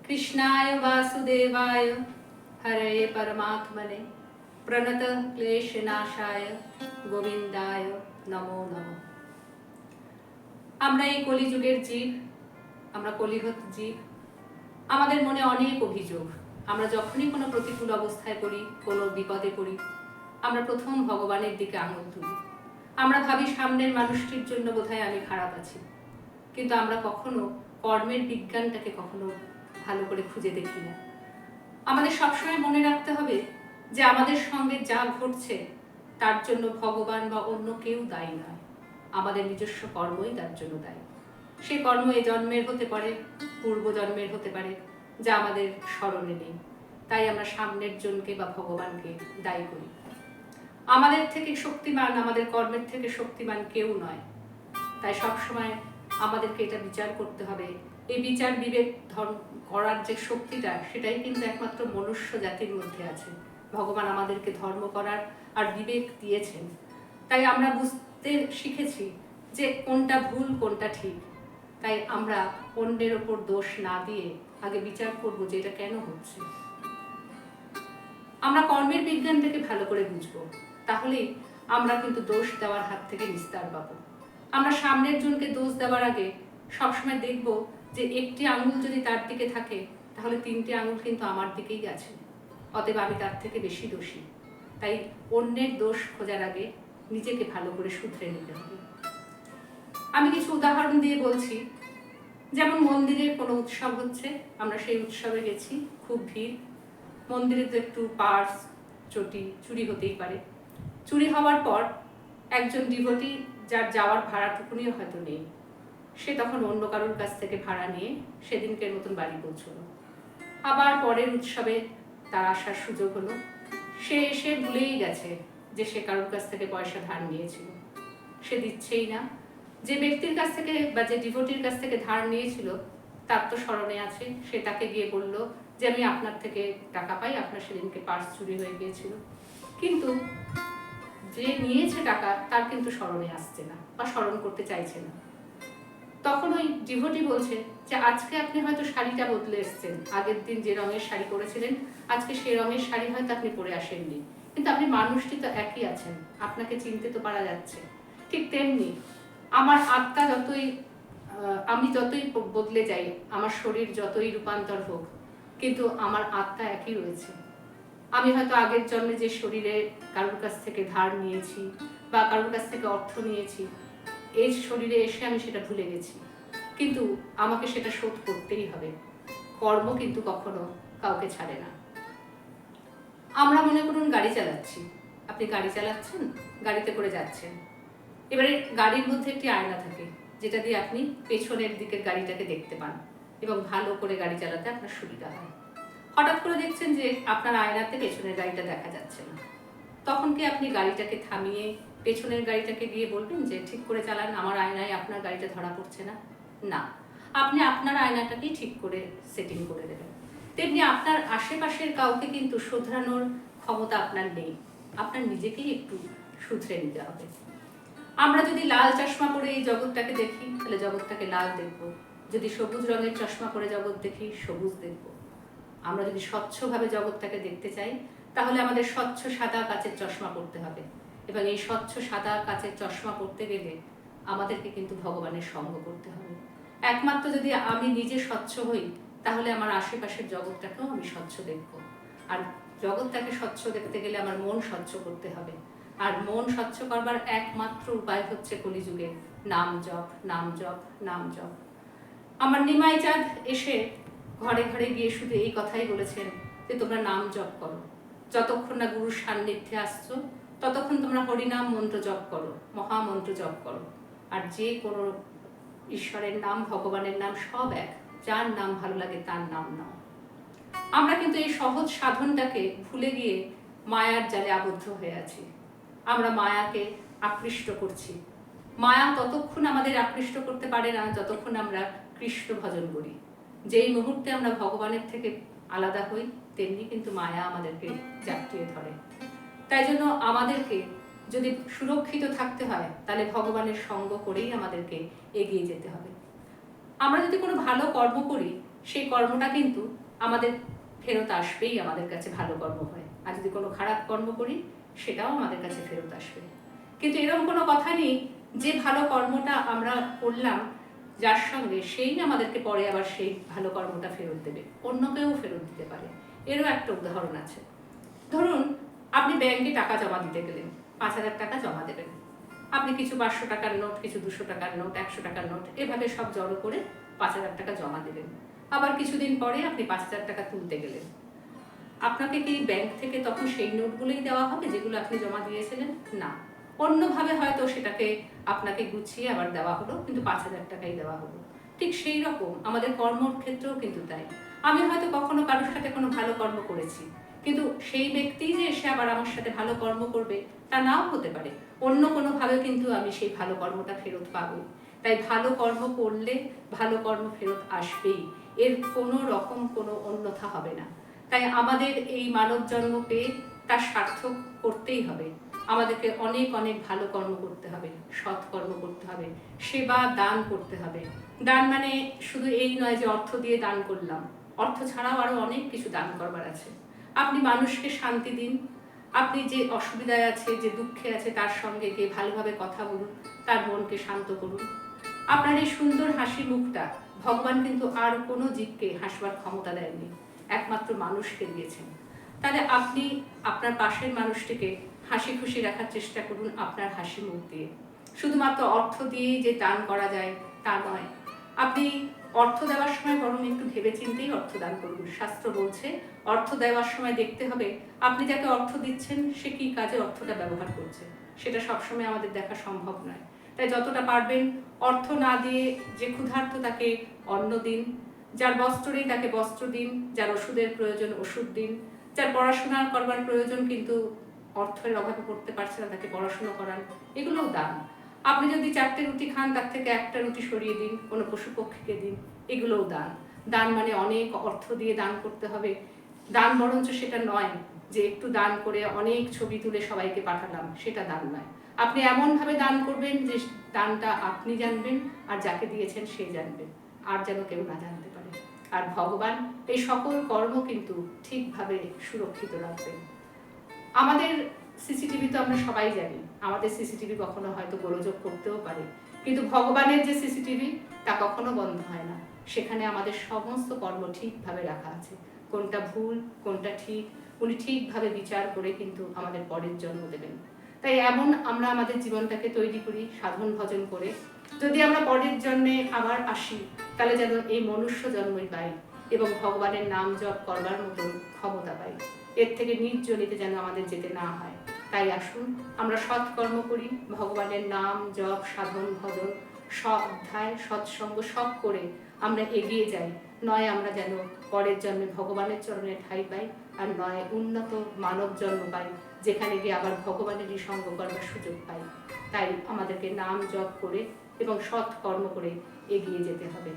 कृष्णाय वासुदेवाय हरे परमात्मने प्रणत क्लेशनाशाय गोविंदाय नमो नमः। আমরা এই কলিযুগের জীব, আমরা কলিহত জীব। আমাদের মনে অনেক অভিযোগ। আমরা যখনই কোনো প্রতিকূল অবস্থায় পড়ি, কোনো বিপদে পড়ি, আমরা প্রথম ভগবানের দিকে আঙুল তুলি। আমরা ভাবি সামনের মানুষটির জন্য বোধহয় আমি খারাপ আছি, কিন্তু আমরা কখনো কর্মের বিজ্ঞানটাকে কখনো ভালো করে খুঁজে দেখি না। আমাদের সবসময় মনে রাখতে হবে যে আমাদের সঙ্গে যা ঘটছে তার জন্য ভগবান বা অন্য কেউ দায়ী নয়, আমাদের নিজস্ব কর্মই তার জন্য দায়ী। সে কর্ম এ জন্মের হতে পারে, পূর্ব জন্মের হতে পারে, যা আমাদের স্মরণে নেই। তাই আমরা সামনের জনকে বা ভগবানকে দায়ী করি। আমাদের থেকে শক্তিমান, আমাদের কর্মের থেকে শক্তিমান কেউ নয়। তাই সবসময় আমাদেরকে এটা বিচার করতে হবে। এই বিচার বিবেক করার যে শক্তিটা, সেটাই কিন্তু একমাত্র মনুষ্য জাতির মধ্যে আছে। ভগবান আমাদেরকে ধর্ম করার আর বিবেক দিয়েছেন। তাই আমরা বুঝতে শিখেছি যে কোনটা ভুল কোনটা ঠিক। তাই আমরা অন্যের ওপর দোষ না দিয়ে আগে বিচার করব যে এটা কেন হচ্ছে। আমরা কর্মের বিজ্ঞানটাকে ভালো করে বুঝবো, তাহলেই আমরা কিন্তু দোষ দেওয়ার হাত থেকে নিস্তার পাবো। আমরা সামনের জনকে দোষ দেওয়ার আগে সবসময় দেখব যে একটি আঙুল যদি তার দিকে থাকে, তাহলে তিনটি আঙুল কিন্তু আমার দিকেই আছে। অতএব আমি তার থেকে বেশি দোষী। তাই অন্যের দোষ খোঁজার আগে নিজেকে ভালো করে শুধরে নিতে হবে। আমি কিছু উদাহরণ দিয়ে বলছি। যেমন মন্দিরে কোনো উৎসব হচ্ছে, আমরা সেই উৎসবে গেছি, খুব ভিড়। মন্দিরে তো একটু পার্স, চটি চুরি হতেই পারে। চুরি হওয়ার পর একজন ডিভোটি, যার যাওয়ার ভাড়াটুকুনিও হয়তো নেই, সে তখন অন্য কারোর কাছ থেকে ভাড়া নিয়ে সেদিনকের মতন বাড়ি পৌঁছলো। আবার পরের উৎসবে তার আসার সুযোগ হলো। সে এসে ভুলেই গেছে যে সে কারোর কাছ থেকে পয়সা ধার নিয়েছিল, সে দিচ্ছেই না। যে ব্যক্তির কাছ থেকে বা যে ডিভোটির কাছ থেকে ধার নিয়েছিল তার তো স্মরণে আছে। সে তাকে গিয়ে বলল যে আমি আপনার থেকে টাকা পাই, আপনার সেদিনকে পার্স চুরি হয়ে গিয়েছিল। কিন্তু যে নিয়েছে টাকা তার কিন্তু স্মরণে আসছে না বা স্মরণ করতে চাইছে না। তখন ওই ডিভোটি বলছে যে আজকে আপনি হয়তো শাড়িটা বদলে এসছেন, আগের দিন যে রঙের শাড়ি পরেছিলেন আজকে সেই রঙের শাড়ি হয়তো আপনি পরে আসেননি, কিন্তু আপনি মানুষটি তো একই আছেন, আপনাকে চিনতে তো পারা যাচ্ছে। ঠিক তেমনি আমার আত্মা যতই, আমি যতই বদলে যাই, আমার শরীর যতই রূপান্তর হোক, কিন্তু আমার আত্মা একই রয়েছে। আমি হয়তো আগের জন্মে যে শরীরে কারোর কাছ থেকে ধার নিয়েছি বা কারোর কাছ থেকে অর্থ নিয়েছি, এই শরীরে এসে আমি সেটা ভুলে গেছি, কিন্তু আমাকে সেটা শোধ করতেই হবে। কর্ম কিন্তু কখনো কাউকে ছাড়ে না। আমরা মনে করুন গাড়ি চালাচ্ছি, আপনি গাড়ি চালাচ্ছেন, গাড়িতে করে যাচ্ছেন। এবারে গাড়ির মধ্যে একটি আয়না থাকে, যেটা দিয়ে আপনি পেছনের দিকের গাড়িটাকে দেখতে পান এবং ভালো করে গাড়ি চালাতে আপনার সুবিধা হয়। হঠাৎ করে দেখছেন যে আপনার আয়নাতে পেছনের গাড়িটা দেখা যাচ্ছে না, তখন কি আপনি গাড়িটাকে থামিয়ে পেছনের গাড়িটাকে গিয়ে বলবেন যে ঠিক করে চালান, আমার আয়নায় আপনার গাড়িটা ধরা পড়ছে না? না, আপনি আপনার আয়নাটাকেই ঠিক করে সেটিং করে দেবেন। তেমনি আপনার আশেপাশের কাউকে কিন্তু শোধরানোর ক্ষমতা আপনার নেই, আপনার নিজেকেই একটু শুধরে নিতে হবে। আমরা যদি লাল চশমা পরে এই জগৎটাকে দেখি, তাহলে জগৎটাকে লাল দেখব। যদি সবুজ রঙের চশমা পরে জগৎ দেখি, সবুজ দেখব। আমরা যদি স্বচ্ছভাবে জগৎটাকে দেখতে চাই, তাহলে আমাদের স্বচ্ছ সাদা কাচের চশমা পরতে হবে। এবং এই স্বচ্ছ সাদা কাচের চশমা পরতে গেলে আমাদেরকে কিন্তু ভগবানের সঙ্গ করতে হবে। একমাত্র যদি আমি নিজে স্বচ্ছ হই, তাহলে আমার আশেপাশের জগৎটাকেও আমি স্বচ্ছ দেখব। আর জগৎটাকে স্বচ্ছ দেখতে গেলে আমার মন স্বচ্ছ করতে হবে। আর মন স্বচ্ছ করবার একমাত্র উপায় হচ্ছে কলিযুগে নাম জপ, নাম জপ, নাম জপ। আমার নিমাই চাঁদ এসে ঘরে ঘরে গিয়ে শুধু এই কথাই বলেছেন যে তোমরা নাম জপ করো, যতক্ষণ না গুরুর সান্নিধ্যে আসছো ততক্ষণ তোমরা হরিনাম মন্ত্র জপ করো, মহামন্ত্র জপ করো। আর যে কোনো ঈশ্বরের নাম, ভগবানের নাম সব এক, যার নাম ভালো লাগে তার নাম নাও। আমরা কিন্তু এই সহজ সাধনটাকে ভুলে গিয়ে মায়ার জালে আবদ্ধ হয়ে আছি। আমরা মায়াকে আকৃষ্ট করছি। মায়া ততক্ষণ আমাদের আকৃষ্ট করতে পারে না যতক্ষণ আমরা কৃষ্ণ ভজন করি। যেই মুহূর্তে আমরা ভগবানের থেকে আলাদা হই, তেমনি কিন্তু মায়া আমাদেরকে জাপটিয়ে ধরে। তাই জন্য আমাদেরকে যদি সুরক্ষিত থাকতে হয়, তাহলে ভগবানের সঙ্গ করেই আমাদেরকে এগিয়ে যেতে হবে। আমরা যদি কোনো ভালো কর্ম করি, সেই কর্মটা কিন্তু আমাদের ফেরত আসবেই, আমাদের কাছে ভালো কর্ম হয়। আর যদি কোনো খারাপ কর্ম করি সেটাও আমাদের কাছে ফেরত আসবে। কিন্তু এরকম কোনো কথা নেই যে ভালো কর্মটা আমরা করলাম যার সঙ্গে সেই আমাদেরকে পরে আবার সেই ভালো কর্মটা ফেরত দেবে, অন্য কেউ ফেরত দিতে পারে। এরও একটা উদাহরণ আছে। ধরুন আপনি ব্যাংকে টাকা জমা দিতে গেলেন, 5,000 টাকা জমা দেবেন। আপনি কিছু 500 টাকার নোট, কিছু 200 টাকার নোট, 100 টাকার নোট এভাবে সব জড়ো করে 5,000 টাকা জমা দেবেন। আবার কিছুদিন পরে আপনি 5,000 টাকা তুলতে গেলেন। আপনাকে কি ব্যাংক থেকে তখন সেই নোটগুলোই দেওয়া হবে যেগুলো আপনি জমা দিয়েছিলেন? না, অন্যভাবে হয়তো সেটাকে আপনাকে গুছিয়ে আবার দেওয়া হলো, কিন্তু 5,000 টাকাই দেওয়া হলো। ঠিক সেই রকম আমাদের কর্মর ক্ষেত্রেও কিন্তু তাই। আমি হয়তো কখনো কারোর সাথে কোনো ভালো কর্ম করেছি, কিন্তু সেই ব্যক্তি যে এসে আবার আমার সাথে ভালো কর্ম করবে তা নাও হতে পারে। অন্য কোনোভাবে কিন্তু আমি সেই ভালো কর্মটা ফেরত পাবো। তাই ভালো কর্ম করলে ভালো কর্ম ফেরত আসবেই, এর কোনো রকম কোনো অন্যথা হবে না। তাই আমাদের এই মানব জন্ম পেয়ে তার সার্থক করতেই হবে। আমাদেরকে অনেক অনেক ভালো কর্ম করতে হবে, সৎ কর্ম করতে হবে, সেবা দান করতে হবে। দান মানে শুধু এই নয় যে অর্থ দিয়ে দান করলাম, অর্থ ছাড়াও আরো অনেক কিছু দান করবার আছে। আপনি মানুষকে শান্তি দিন, আপনি যে অসুবিধায় আছে, যে দুঃখে আছে তার সঙ্গে গিয়ে ভালোভাবে কথা বলুন, তার মনকে শান্ত করুন। আপনার এই সুন্দর হাসি মুখটা ভগবান কিন্তু আর কোনো জীবকে হাসবার ক্ষমতা দেননি, একমাত্র মানুষকে দিয়েছেন। তাহলে আপনি আপনার পাশের মানুষটিকে হাসি খুশি রাখার চেষ্টা করুন আপনার হাসি মুখ দিয়ে। শুধুমাত্র অর্থ দিয়েই যে দান করা যায় তা নয়। আপনি অর্থ দেওয়ার সময় বরং একটু ভেবেচিন্তেই অর্থ দান করুন। শাস্ত্র বলছে অর্থ দেওয়ার সময় দেখতে হবে আপনি যাকে অর্থ দিচ্ছেন সে কি কাজে অর্থটা ব্যবহার করছে। সেটা সবসময় আমাদের দেখা সম্ভব নয়। তাই যতটা পারবেন অর্থ না দিয়ে যে ক্ষুধার্ত তাকে অন্ন দিন, যার বস্ত্র নেই তাকে বস্ত্র দিন, যার ওষুধের প্রয়োজন ওষুধ দিন, যার পড়াশোনা করবার প্রয়োজন কিন্তু অর্থের অভাবে পড়তে পারছে না তাকে পড়াশোনা করান, এগুলোও দান। আপনি যদি 4টে রুটি খান তার থেকে 1টা রুটি সরিয়ে দিন, কোনো পশু পক্ষীকে দিন, এগুলোও দান। দান মানে অনেক অর্থ দিয়ে দান করতে হবে। দান বরঞ্চ সেটা নয় যে একটু দান করে অনেক ছবি তুলে সবাইকে পাঠালাম, সেটা দান নয়। আপনি এমনভাবে দান করবেন যে দানটা আপনি জানবেন আর যাকে দিয়েছেন সে জানবেন, আর যেন কেউ না জানতে পারে। আর ভগবান এই সকল কর্ম কিন্তু ঠিকভাবে সুরক্ষিত রাখবেন। আমাদের সিসিটিভি তো আমরা সবাই জানি, আমাদের সিসিটিভি কখনো হয়তো গোলযোগ করতেও পারে, কিন্তু ভগবানের যে সিসিটিভি তা কখনো বন্ধ হয় না। সেখানে আমাদের সমস্ত কর্ম ঠিকভাবে রাখা আছে, কোনটা ভুল কোনটা ঠিক উনি ঠিকভাবে বিচার করে কিন্তু আমাদের পরের জন্ম দেবেন। তাই এমন আমরা আমাদের জীবনটাকে তৈরি করি সাধন ভজন করে, যদি আমরা পরের জন্মে আবার আসি তাহলে যেন এই মনুষ্য জন্মই পাই এবং ভগবানের নাম জপ করবার মতন ক্ষমতা পাই, এর থেকে নির্জনিতে যেন আমাদের যেতে না হয়। তাই আসুন আমরা সৎকর্ম করি, ভগবানের নাম জপ সাধন ভজন অধ্যায় সৎসঙ্গ সব করে আমরা এগিয়ে যাই। নয় আমরা যেন পরের জন্মে ভগবানের চরণে ঠাঁই পাই, আর নয় উন্নত মানব জন্ম পাই যেখানে গিয়ে আবার ভগবানেরই সঙ্গ করবার সুযোগ পাই। তাই আমাদেরকে নাম জপ করে এবং সৎ কর্ম করে এগিয়ে যেতে হবে।